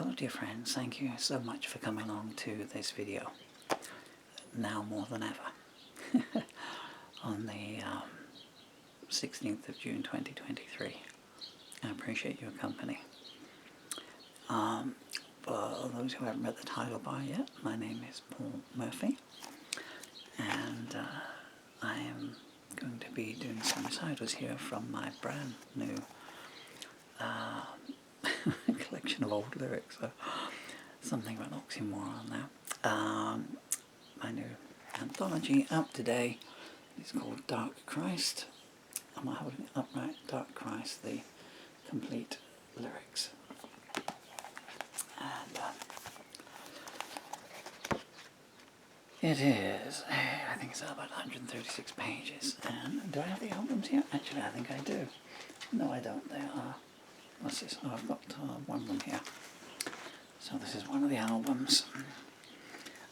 Hello dear friends, thank you so much for coming along to this video, now more than ever, on the 16th of June 2023. I appreciate your company. For those who haven't read the title bar yet, my name is Paul Murphy, and I am going to be doing some recitals here from my brand new collection of old lyrics, so something of an oxymoron now. My new anthology out today is called Dark Christ. Am I holding it up right? Dark Christ, the complete lyrics. And it is, I think it's about 136 pages. And do I have the albums here? Actually, I think I do. No, I don't. They are, what's this? Oh, I've got one of them here. So this is one of the albums.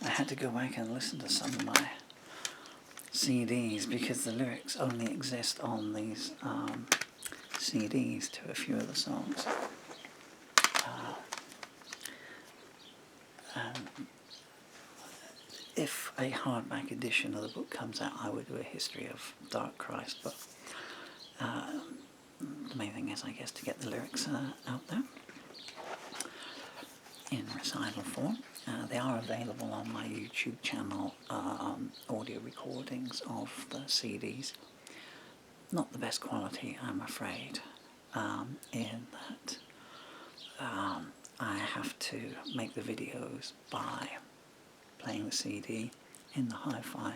I had to go back and listen to some of my CDs because the lyrics only exist on these CDs to a few of the songs. And if a hardback edition of the book comes out, I would do a history of Dark Christ, but the main thing is, I guess, to get the lyrics out there in recital form. They are available on my YouTube channel, audio recordings of the CDs. Not the best quality, I'm afraid, in that I have to make the videos by playing the CD in the hi-fi,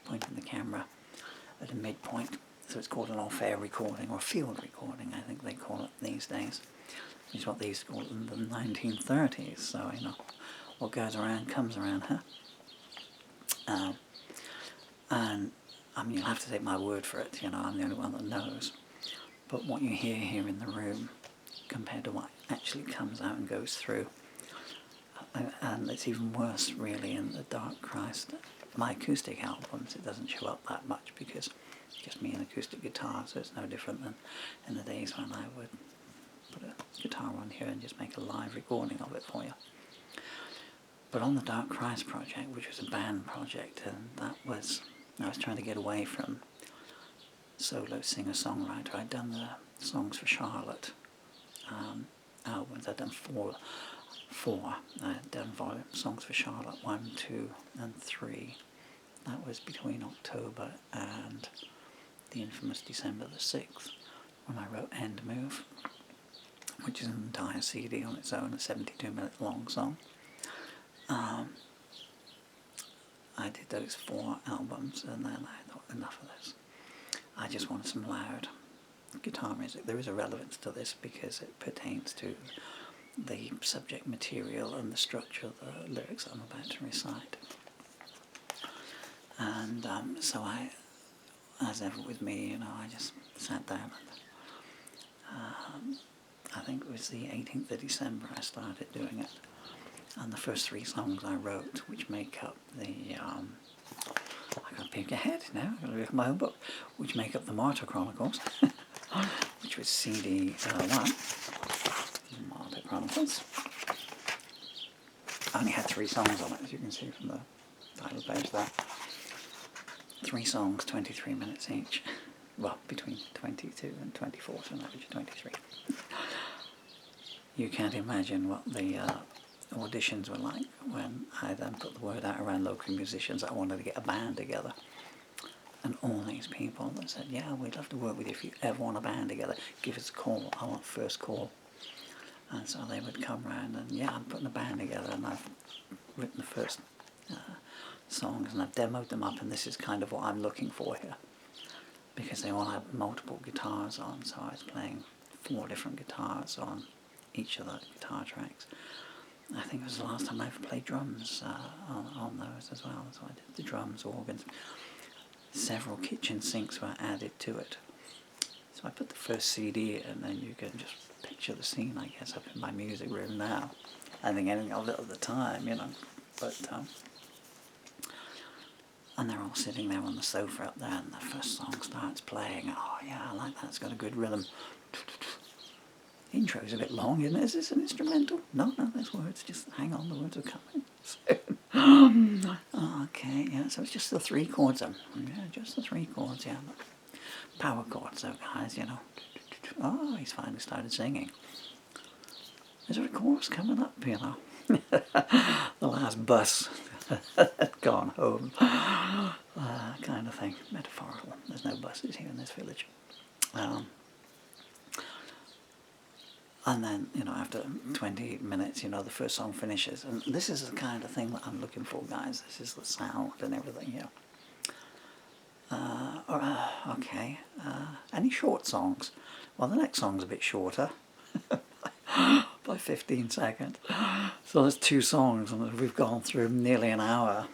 pointing the camera at a midpoint. So it's called an off-air recording, or field recording, I think they call it these days, which is what they used to call it in the 1930s. So, you know, what goes around comes around, huh? And I mean, you'll have to take my word for it, you know, I'm the only one that knows. But what you hear here in the room compared to what actually comes out and goes through, and it's even worse really in the Dark Christ. My acoustic albums, it doesn't show up that much because it's just me and acoustic guitar, so it's no different than in the days when I would put a guitar on here and just make a live recording of it for you. But on the Dark Christ project, which was a band project, and that was, I was trying to get away from solo singer-songwriter. I'd done the Songs for Charlotte albums. I'd done four. I'd done Songs for Charlotte 1, 2 and 3. That was between October and the infamous December the 6th, when I wrote End Move, which is an entire CD on its own, a 72-minute long song. I did those 4 albums, and then I thought, enough of this. I just wanted some loud guitar music. There is a relevance to this because it pertains to the subject material and the structure of the lyrics I'm about to recite. And so I, as ever with me, you know, I just sat down and I think it was the 18th of December I started doing it. And the first 3 songs I wrote, which make up the, I can't peek ahead now, I've got to look at my own book, which make up the Martyr Chronicles, which was CD 1, Martyr Chronicles. I only had 3 songs on it, as you can see from the title page there. 3 songs, 23 minutes each. Well, between 22 and 24, so an average of 23. You can't imagine what the auditions were like when I then put the word out around local musicians that I wanted to get a band together. And all these people that said, yeah, we'd love to work with you if you ever want a band together. Give us a call. I want first call. And so they would come round and, yeah, I'm putting a band together, and I've written the first songs and I've demoed them up, and this is kind of what I'm looking for here. Because they all have multiple guitars on, so I was playing 4 different guitars on each of the guitar tracks. I think it was the last time I ever played drums on those as well, so I did the drums, organs. Several kitchen sinks were added to it. So I put the first CD in, and then you can just picture the scene, I guess, up in my music room now. I think anything of it at the time, you know. But, and they're all sitting there on the sofa up there, and the first song starts playing. Oh yeah, I like that, it's got a good rhythm. Intro's a bit long, isn't it? Is this an instrumental? No, there's words. Just hang on, the words are coming soon. Okay, yeah, so it's just the 3 chords. Yeah, just the 3 chords, yeah. Power chords, though, guys, you know. Oh, he's finally started singing. Is there a chorus coming up, you know? The last bus gone home. Kind of thing. Metaphorical. There's no buses here in this village. And then, you know, after 20 minutes, you know, the first song finishes. And this is the kind of thing that I'm looking for, guys. This is the sound and everything, yeah. Okay. Any short songs? Well, the next song's a bit shorter. By 15 seconds. So there's 2 songs and we've gone through nearly an hour.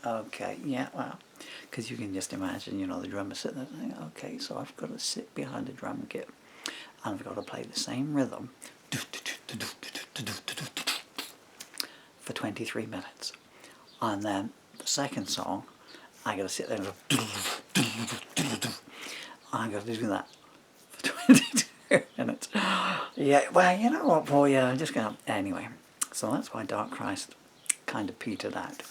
Okay, yeah, well, because you can just imagine, you know, the drummer sitting there saying, okay, so I've got to sit behind a drum kit and I've got to play the same rhythm for 23 minutes. And then the second song, I got to sit there and go, I got to do that for 22 minutes. Yeah, well, you know what, Paul, yeah, I'm just going to, anyway. So that's why Dark Christ kind of petered out.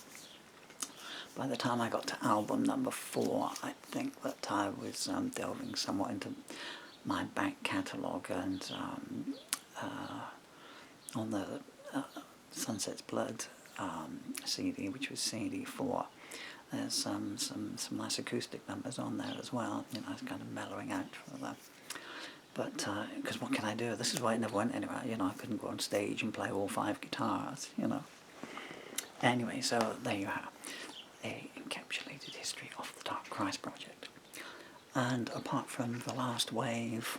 By the time I got to album number 4, I think that I was delving somewhat into my back catalogue, and on the Sunset's Blood CD, which was CD 4, there's some nice acoustic numbers on there as well. You know, it's kind of mellowing out for that. But, because what can I do? This is why it never went anywhere. You know, I couldn't go on stage and play all 5 guitars, you know. Anyway, so there you are. A encapsulated history of the Dark Christ project. And apart from the last wave,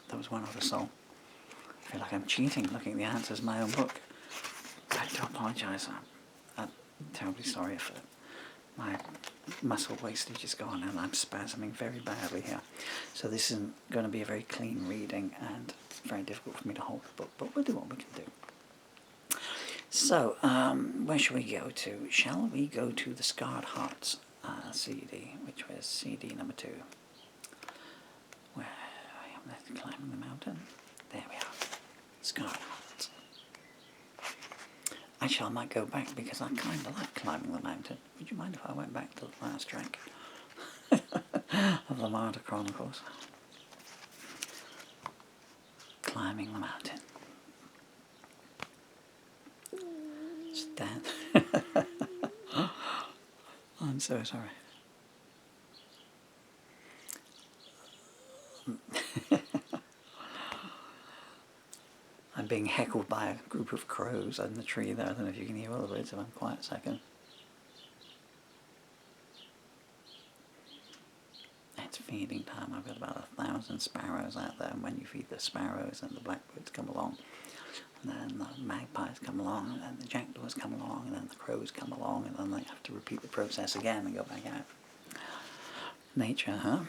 there was one other song. I feel like I'm cheating looking at the answers in my own book. I do apologise. I'm terribly sorry if my muscle wastage is gone and I'm spasming very badly here. So this isn't going to be a very clean reading and it's very difficult for me to hold the book, but we'll do what we can do. So, where shall we go to? Shall we go to the Scarred Hearts CD, which was CD number 2. Where I am there, climbing the mountain. There we are. Scarred Hearts. Actually, I might go back because I kind of like climbing the mountain. Would you mind if I went back to the last track of the Martyr Chronicles? Climbing the mountain. Stand. I'm so sorry. I'm being heckled by a group of crows in the tree there. I don't know if you can hear all the birds if I'm quiet a second. It's feeding time. I've got about 1,000 sparrows out there, and when you feed the sparrows and the blackbirds come along, and then the magpies come along, and then the jackdaws come along, and then the crows come along, and then they have to repeat the process again and go back out. Nature, huh?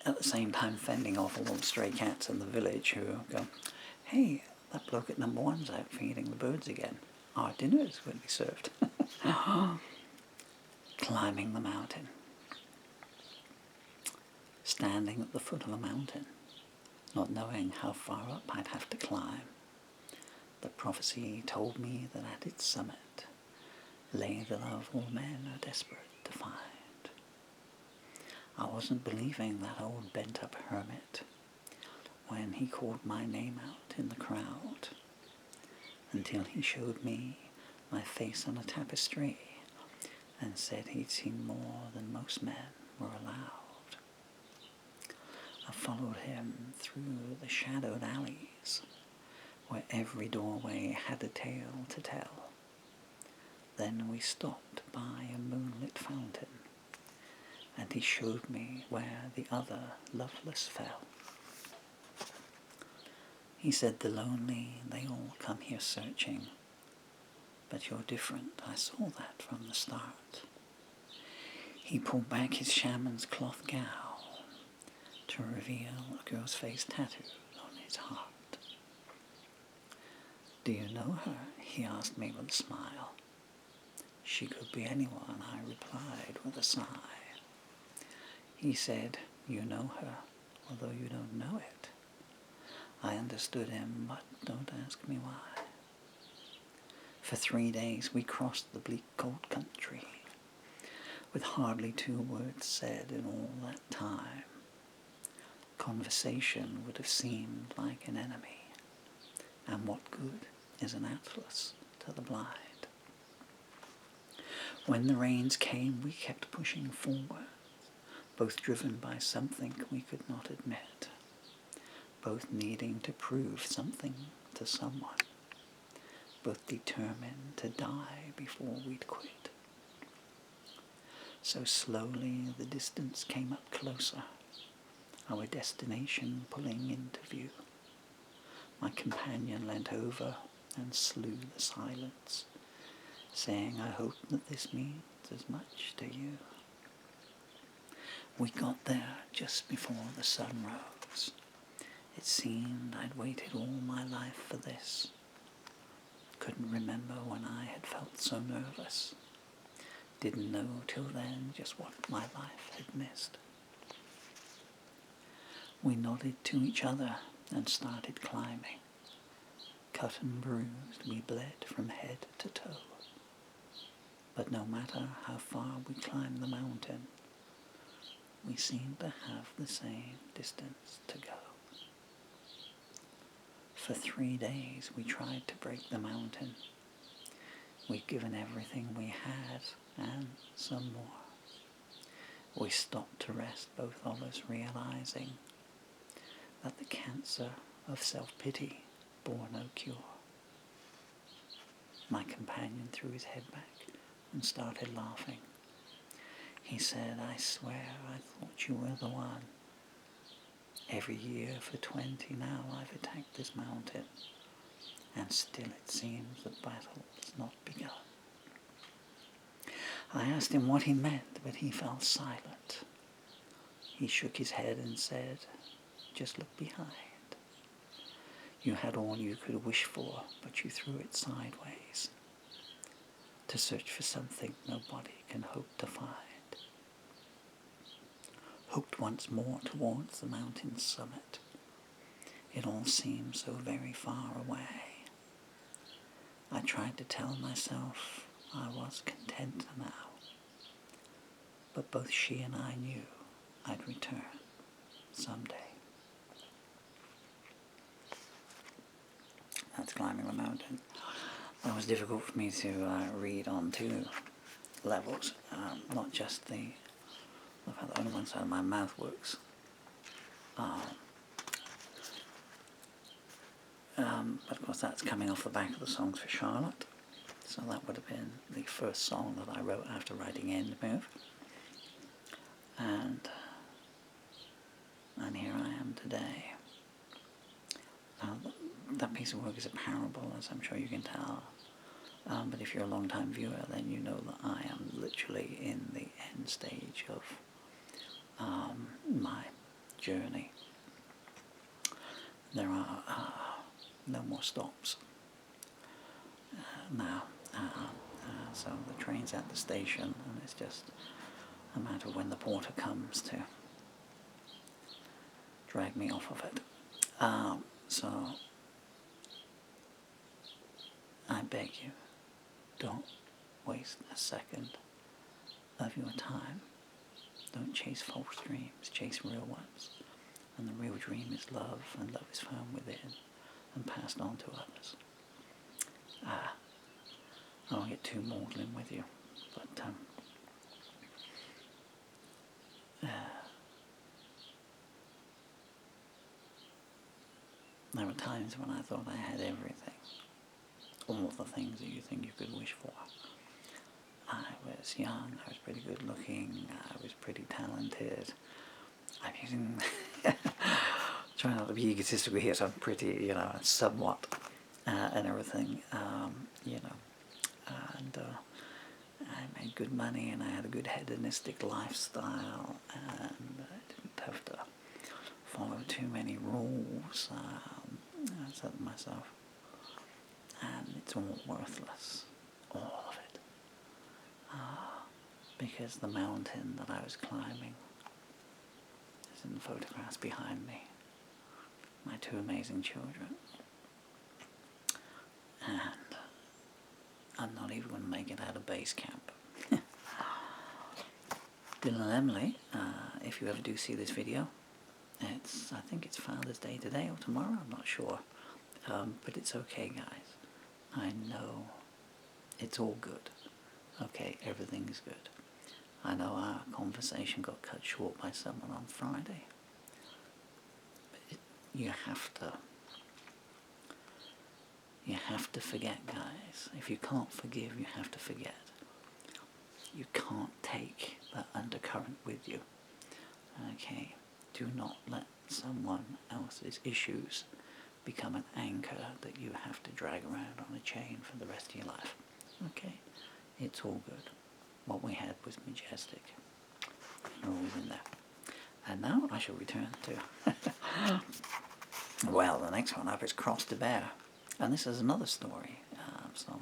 At the same time fending off all the stray cats in the village who go, hey, that bloke at number 1's out feeding the birds again. Our dinner is going to be served. Climbing the mountain. Standing at the foot of the mountain, not knowing how far up I'd have to climb. The prophecy told me that at its summit lay the love all men are desperate to find. I wasn't believing that old bent-up hermit when he called my name out in the crowd, until he showed me my face on a tapestry and said he'd seen more than most men were allowed. I followed him through the shadowed alleys, where every doorway had a tale to tell. Then we stopped by a moonlit fountain, and he showed me where the other loveless fell. He said the lonely, they all come here searching, but you're different, I saw that from the start. He pulled back his shaman's cloth gown to reveal a girl's face tattooed on his heart. Do you know her? He asked me with a smile. She could be anyone, I replied with a sigh. He said, you know her, although you don't know it. I understood him, but don't ask me why. For 3 days we crossed the bleak cold country, with hardly 2 words said in all that time. Conversation would have seemed like an enemy, and what good is an atlas to the blind? When the rains came, we kept pushing forward, both driven by something we could not admit, both needing to prove something to someone, both determined to die before we'd quit. So slowly the distance came up closer, our destination pulling into view. My companion leant over and slew the silence, saying, I hope that this means as much to you. We got there just before the sun rose. It seemed I'd waited all my life for this. Couldn't remember when I had felt so nervous. Didn't know till then just what my life had missed. We nodded to each other and started climbing. Cut and bruised, we bled from head to toe. But no matter how far we climbed the mountain, we seemed to have the same distance to go. For 3 days we tried to break the mountain. We'd given everything we had and some more. We stopped to rest, both of us realizing that the cancer of self-pity bore no cure. My companion threw his head back and started laughing. He said, I swear I thought you were the one. Every year for 20 now I've attacked this mountain, and still it seems the battle has not begun. I asked him what he meant, but he fell silent. He shook his head and said, just look behind. You had all you could wish for, but you threw it sideways, to search for something nobody can hope to find. Hooked once more towards the mountain's summit. It all seemed so very far away. I tried to tell myself I was content now, but both she and I knew I'd return someday. That's climbing the mountain. That was difficult for me to read on 2 levels, not just the fact that only one side of my mouth works. But of course that's coming off the back of the Songs for Charlotte, so that would have been the first song that I wrote after writing End Move. And here I am today. Now, that piece of work is a parable, as I'm sure you can tell. But if you're a long-time viewer, then you know that I am literally in the end stage of my journey. There are no more stops now. So the train's at the station, and it's just a matter of when the porter comes to drag me off of it. So I beg you, don't waste a second of your time. Don't chase false dreams, chase real ones. And the real dream is love, and love is found within and passed on to others. I won't get too maudlin with you, but there were times when I thought I had everything, all the things that you think you could wish for. I was young, I was pretty good looking, I was pretty talented. I'm using, trying not to be egotistical here, so I'm pretty, somewhat, and everything, and I made good money, and I had a good hedonistic lifestyle, and I didn't have to follow too many rules, I said to myself, and it's all worthless, all of it, because the mountain that I was climbing is in the photographs behind me. my two amazing children. And I'm not even going to make it out of base camp. Bill and Emily, if you ever do see this video, I think it's Father's Day today or tomorrow, I'm not sure. But it's okay, guys. I know it's all good. Okay, everything's good. I know our conversation got cut short by someone on Friday. But you have to forget, guys. If you can't forgive, you have to forget. You can't take that undercurrent with you. Okay? Do not let someone else's issues become an anchor that you have to drag around on a chain for the rest of your life. Okay? It's all good. What we had was majestic. We're always in there. And now I shall return to... well, the next one up is Cross to Bear. And this is another story. So,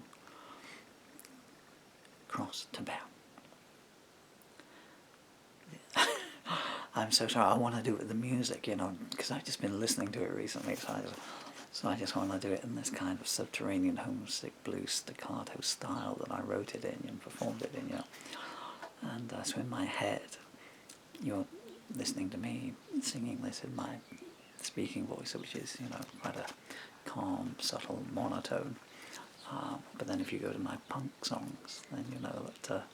Cross to Bear. I'm so sorry, I want to do it with the music, because I've just been listening to it recently, so I just want to do it in this kind of subterranean homesick blues staccato style that I wrote it in and performed it in, And so in my head, you're listening to me singing this in my speaking voice, which is, quite a calm, subtle monotone. But then if you go to my punk songs, then you know that...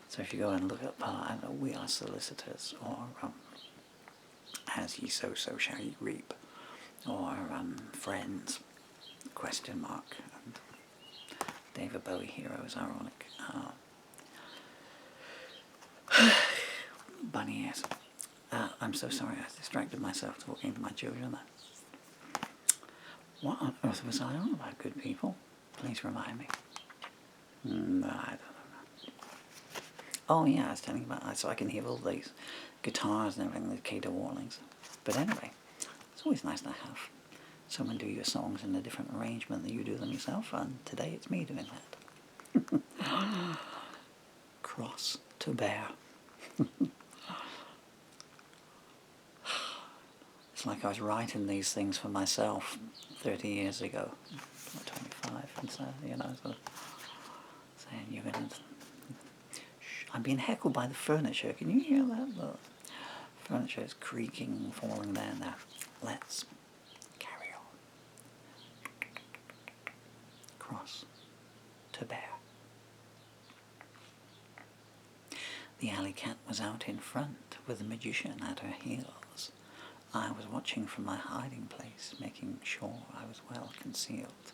So if you go and look up, We Are Solicitors, or As Ye Sow, So Shall Ye Reap, or Friends, ? And David Bowie, Hero is ironic. Bunny ears. I'm so sorry, I distracted myself talking to my children there. What on earth was I on about, good people? Please remind me. I don't know. Oh yeah, I was telling you about that, so I can hear all these guitars and everything, the Cater warnings. But anyway, it's always nice to have someone do your songs in a different arrangement than you do them yourself, and today it's me doing that. Cross to Bear. It's like I was writing these things for myself 30 years ago, or 25, and so, sort of saying, you're going to... I'm being heckled by the furniture. Can you hear that? The furniture is creaking, falling down there. Let's carry on. Cross to Bear. The alley cat was out in front, with the magician at her heels. I was watching from my hiding place, making sure I was well concealed.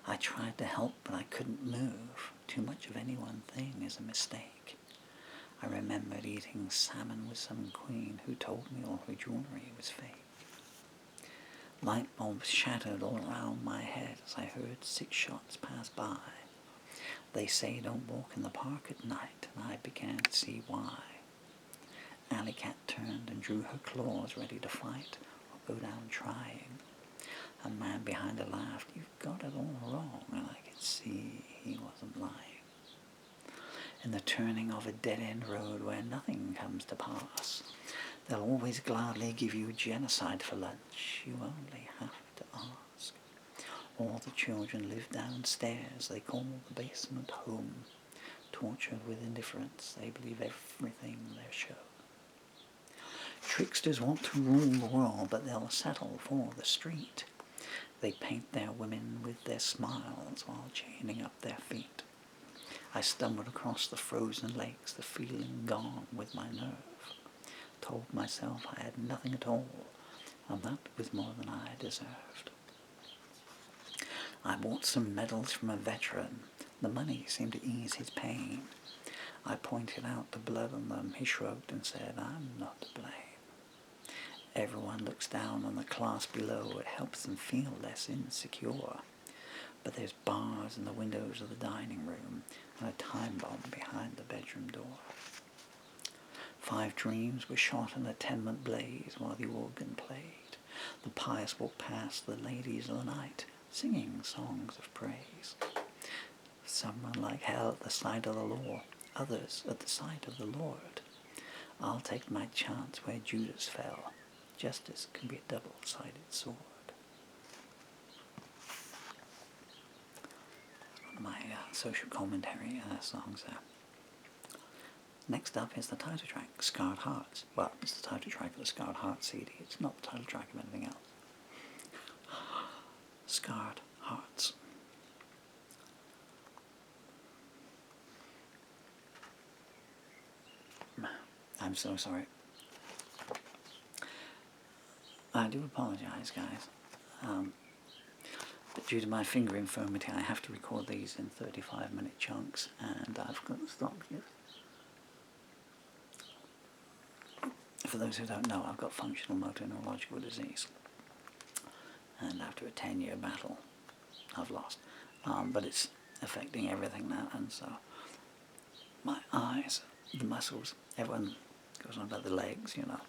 I tried to help, but I couldn't move. Too much of any one thing is a mistake. I remembered eating salmon with some queen who told me all her jewellery was fake. Light bulbs shattered all around my head as I heard 6 shots pass by. They say don't walk in the park at night, and I began to see why. Alley cat turned and drew her claws ready to fight or go down trying. A man behind her laughed, "You've got it all wrong," and I could see he wasn't lying. In the turning of a dead-end road where nothing comes to pass, they'll always gladly give you genocide for lunch. You only have to ask. All the children live downstairs. They call the basement home. Tortured with indifference, they believe everything they're shown. Tricksters want to rule the world, but they'll settle for the street. They paint their women with their smiles while chaining up their feet. I stumbled across the frozen lakes, the feeling gone with my nerve. Told myself I had nothing at all, and that was more than I deserved. I bought some medals from a veteran. The money seemed to ease his pain. I pointed out the blood on them. He shrugged and said, "I'm not to blame." Everyone looks down on the class below. It helps them feel less insecure. But there's bars in the windows of the dining room and a time bomb behind the bedroom door. 5 dreams were shot in a tenement blaze while the organ played. The pious walked past the ladies of the night, singing songs of praise. Some run like hell at the sight of the law, others at the sight of the Lord. I'll take my chance where Judas fell. Justice can be a double-sided sword. One of my social commentary songs there. Next up is the title track, Scarred Hearts. Well, it's the title track of the Scarred Hearts CD. It's not the title track of anything else. Scarred Hearts. I'm so sorry. I do apologise, guys. But due to my finger infirmity, I have to record these in 35-minute chunks, and I've got to stop here. For those who don't know, I've got functional motor neurological disease, and after a 10-year battle, I've lost. But it's affecting everything now, and so my eyes, the muscles, everyone goes on about the legs, you know.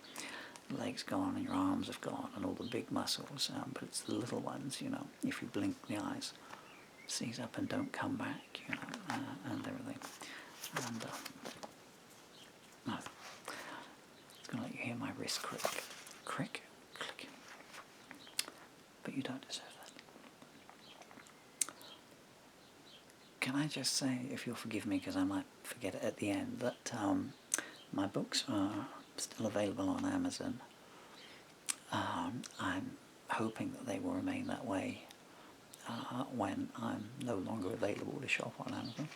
The legs gone and your arms have gone and all the big muscles, but it's the little ones, you know. If you blink the eyes, seize up and don't come back, you know, and everything. And no. It's going to let you hear my wrist crick. Crick, click. But you don't deserve that. Can I just say, if you'll forgive me, because I might forget it at the end, that my books are still available on Amazon. I'm hoping that they will remain that way when I'm no longer available to shop on Amazon.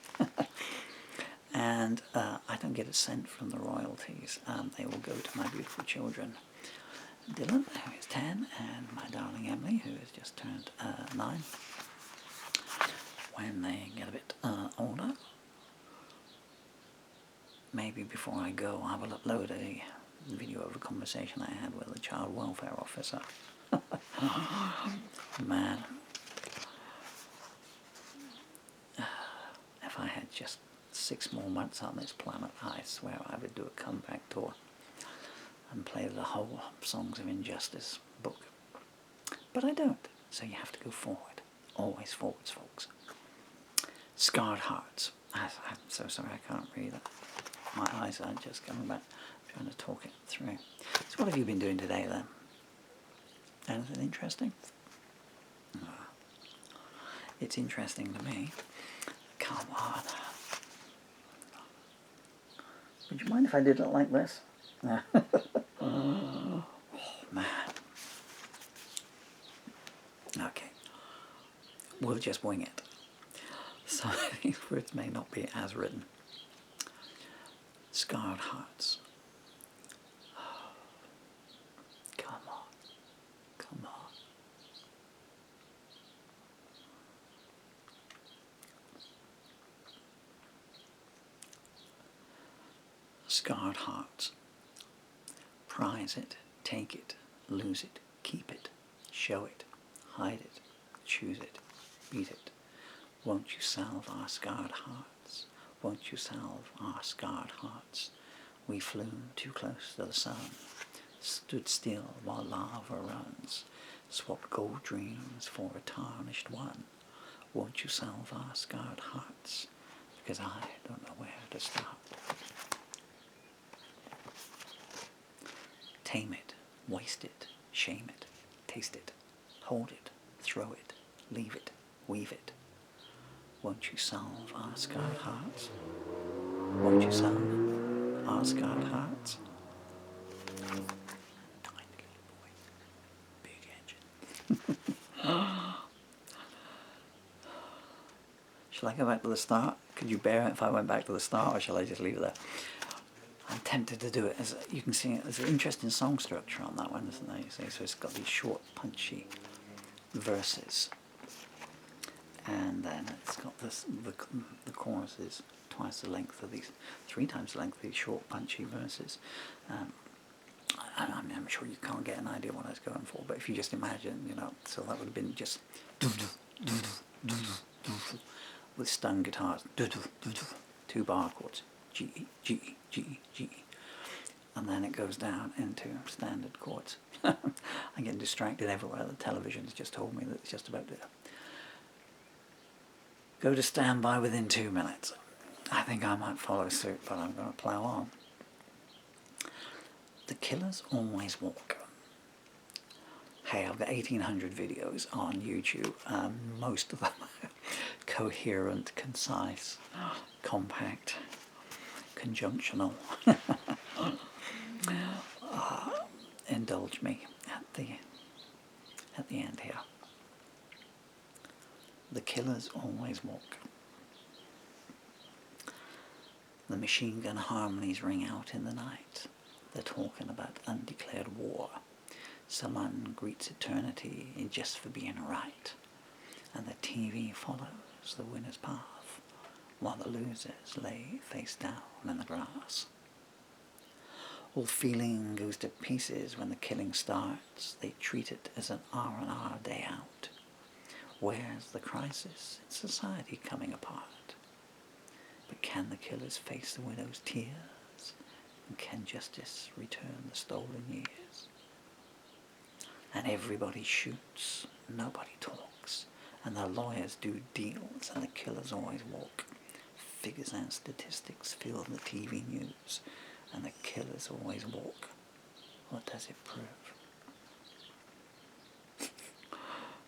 And I don't get a cent from the royalties. They will go to my beautiful children, Dylan, who is 10, and my darling Emily, who has just turned 9. When they get a bit older, maybe before I go, I will upload a video of a conversation I had with a child welfare officer. Man, if I had just 6 more months on this planet, I swear I would do a comeback tour and play the whole Songs of Injustice book. But I don't, so you have to go forward. Always forwards, folks. Scarred Hearts. I'm so sorry, I can't read it. My eyes are just coming back. I'm trying to talk it through. So what have you been doing today then? Anything interesting? It's interesting to me. Come on. Would you mind if I did it like this? Oh, man. Okay. We'll just wing it. So these words may not be as written. Scarred Hearts. Come on. Come on. Scarred hearts. Prize it, take it, lose it, keep it, show it, hide it, choose it, beat it. Won't you salve our scarred hearts? Won't you salve our scarred hearts? We flew too close to the sun, stood still while lava runs, swapped gold dreams for a tarnished one. Won't you salve our scarred hearts? Because I don't know where to start. Tame it, waste it, shame it, taste it, hold it, throw it, leave it, weave it. Won't you salve our scarred hearts? Won't you salve our scarred hearts? Tiny little boy, big engine. Shall I go back to the start? Could you bear it if I went back to the start, or shall I just leave it there? I'm tempted to do it. As you can see, there's an interesting song structure on that one, isn't there? You see? So it's got these short, punchy verses, and then it's got this. The chorus is twice the length of these, 3 times the length of these short, punchy verses. I'm sure you can't get an idea what I was going for, but if you just imagine, you know, so that would have been just with stun guitars, 2 bar chords. G, G, G, G, and then it goes down into standard chords. I'm getting distracted everywhere. The television's just told me that it's just about to go to standby within 2 minutes. I think I might follow suit, but I'm going to plough on. The killers always walk. Hey, I've got 1,800 videos on YouTube. Most of them are coherent, concise, compact, conjunctional. Indulge me at the end here. The killers always walk. The machine gun harmonies ring out in the night. They're talking about undeclared war. Someone greets eternity just for being right. And the TV follows the winner's path, while the losers lay face down in the grass. All feeling goes to pieces when the killing starts. They treat it as an R&R day out. Where's the crisis in society coming apart? But can the killers face the widow's tears? And can justice return the stolen years? And everybody shoots, nobody talks, and the lawyers do deals, and the killers always walk. Figures and statistics fill the TV news, and the killers always walk. What does it prove?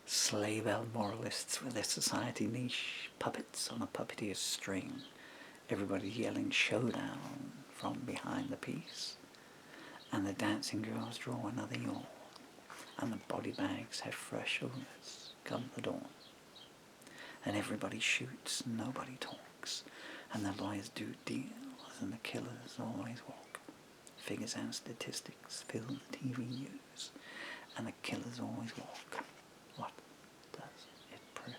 Slave-bound moralists with their society niche, puppets on a puppeteer's string. Everybody yelling showdown from behind the piece. And the dancing girls draw another yawn. And the body bags have fresh owners come the dawn. And everybody shoots, nobody talks. And the lawyers do deals, and the killers always walk. Figures and statistics fill the TV news, and the killers always walk. What does it prove?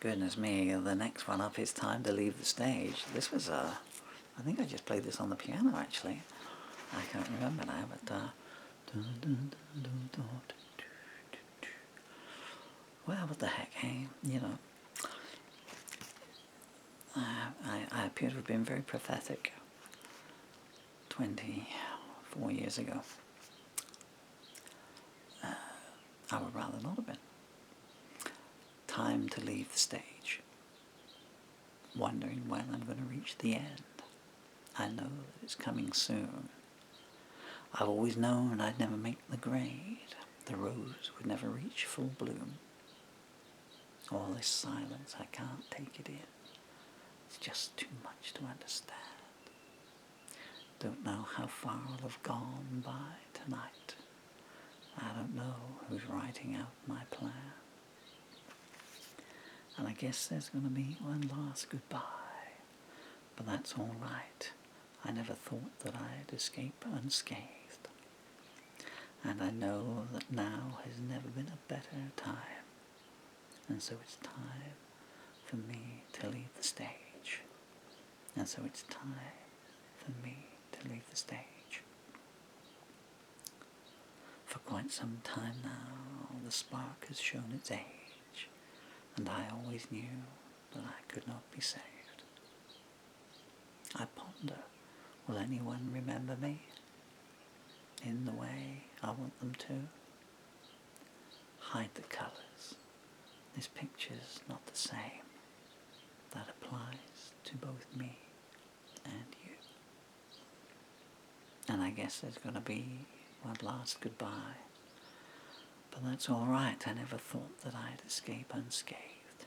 Goodness me, the next one up is Time to Leave the Stage. This was I think I just played this on the piano actually. I can't remember now, but well, what the heck, hey? You know, I appear to have been very pathetic 24 years ago. I would rather not have been. Time to leave the stage. Wondering when I'm going to reach the end. I know that it's coming soon. I've always known I'd never make the grade. The rose would never reach full bloom. All this silence, I can't take it in. It's just too much to understand. Don't know how far I'll have gone by tonight. I don't know who's writing out my plan. And I guess there's going to be one last goodbye. But that's all right. I never thought that I'd escape unscathed. And I know that now has never been a better time. And so it's time for me to leave the stage. And so it's time for me to leave the stage. For quite some time now, the spark has shown its age, and I always knew that I could not be saved. I ponder, will anyone remember me in the way I want them to? Hide the colours. This picture's not the same. That applies to both me and you. And I guess there's going to be one last goodbye. But that's all right. I never thought that I'd escape unscathed.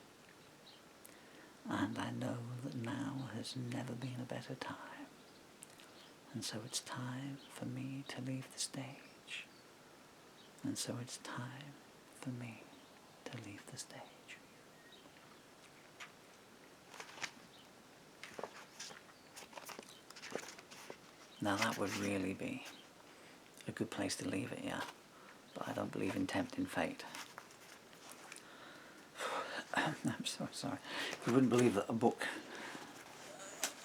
And I know that now has never been a better time. And so it's time for me to leave the stage. And so it's time for me to leave the stage. Now that would really be a good place to leave it, yeah. But I don't believe in tempting fate. I'm so sorry. You wouldn't believe that a book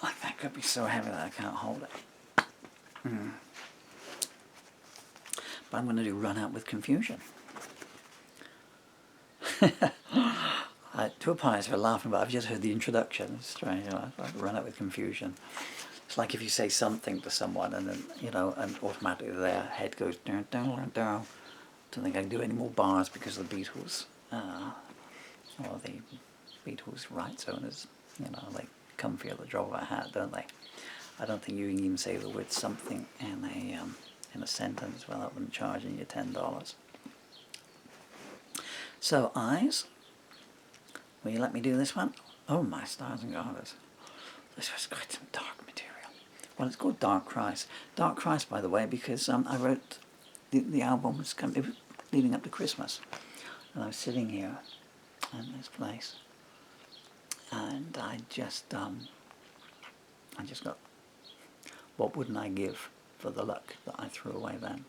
like that could be so heavy that I can't hold it. But I'm going to do Run Out with Confusion. I do apologize for laughing, but I've just heard the introduction. It's strange, you know, like Run Out with Confusion. It's like if you say something to someone and then, you know, and automatically their head goes down, down, down. Don't think I can do any more bars because of the Beatles, or the Beatles rights owners, you know, they come feel the drop of a hat, don't they? I don't think you can even say the word something in a in a sentence without them charging you $10. So, eyes. Will you let me do this one? Oh my stars and garters. This was quite some dark material. Well, it's called Dark Christ. Dark Christ, by the way, because I wrote the album was leading up to Christmas. And I was sitting here in this place. And I just got, what wouldn't I give for the luck that I threw away then?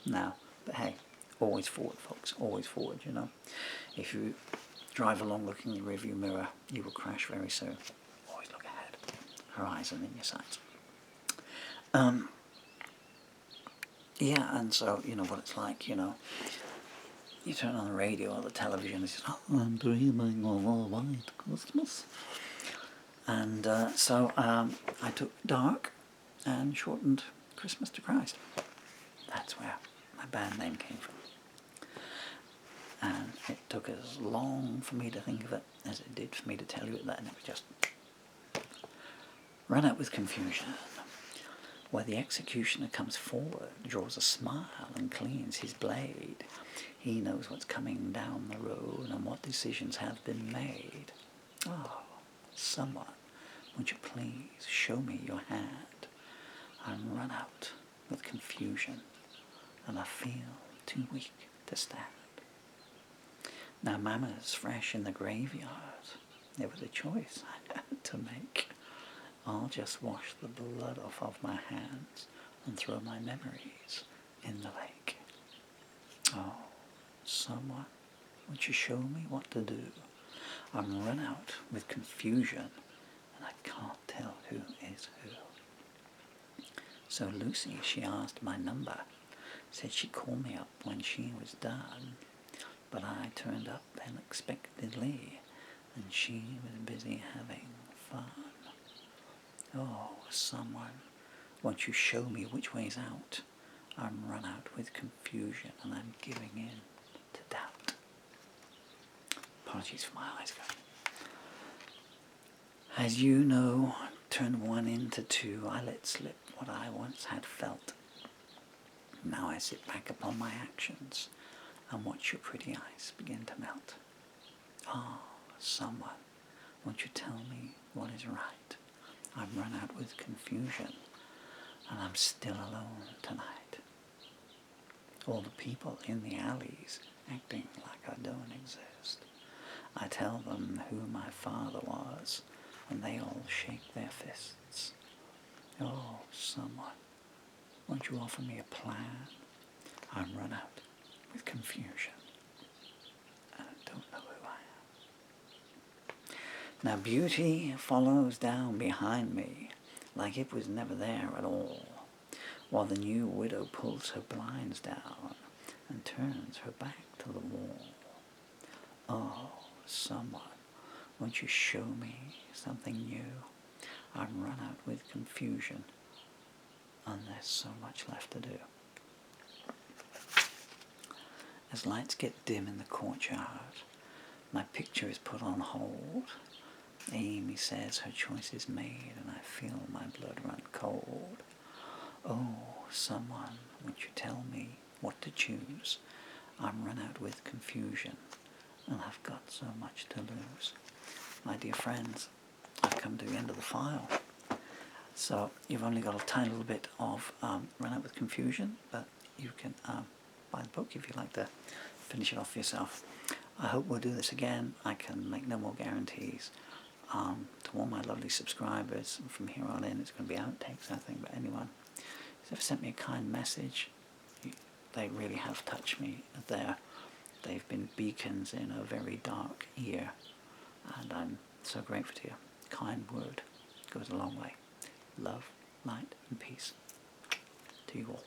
Now, but hey, always forward, folks, always forward, you know. If you drive along looking in the rearview mirror, you will crash very soon. Always look ahead, horizon in your sights. Yeah, and so, you know what it's like, you know. You turn on the radio or the television, it's just, oh, I'm dreaming of a white Christmas. And so I took dark and shortened Christmas to Christ. That's where my band name came from. And it took as long for me to think of it as it did for me to tell you it then. It was just run out with confusion. Where the executioner comes forward, draws a smile and cleans his blade. He knows what's coming down the road and what decisions have been made. Oh, someone, won't you please show me your hand? I'm run out with confusion and I feel too weak to stand. Now Mama's fresh in the graveyard. There was a choice I had to make. I'll just wash the blood off of my hands and throw my memories in the lake. Oh, someone, won't you show me what to do? I'm run out with confusion and I can't tell who is who. So Lucy, she asked my number, said she'd call me up when she was done, but I turned up unexpectedly and she was busy having fun. Oh, someone, won't you show me which way's out? I'm run out with confusion and I'm giving in to doubt. Apologies for my eyes going. As you know, turn one into two, I let slip what I once had felt. Now I sit back upon my actions and watch your pretty eyes begin to melt. Ah, someone, won't you tell me what is right? I'm run out with confusion and I'm still alone tonight. All the people in the alleys acting like I don't exist. I tell them who my father was and they all shake their fists. Oh, someone, won't you offer me a plan? I'm run out with confusion and I don't know who I am. Now beauty follows down behind me like it was never there at all, while the new widow pulls her blinds down and turns her back to the wall. Oh, someone, won't you show me something new? I'm run out with confusion and there's so much left to do. As lights get dim in the courtyard, my picture is put on hold. Amy says her choice is made and I feel my blood run cold. Oh, someone, won't you tell me what to choose? I'm run out with confusion and I've got so much to lose. My dear friends, I've come to the end of the file. So you've only got a tiny little bit of Run Out with Confusion, but you can buy the book if you'd like to finish it off yourself. I hope we'll do this again. I can make no more guarantees. To all my lovely subscribers, from here on in it's going to be outtakes, I think, but anyone who's ever sent me a kind message, they really have touched me there. They've been beacons in a very dark year, and I'm so grateful to you. Kind word goes a long way. Love, light, and peace to you all.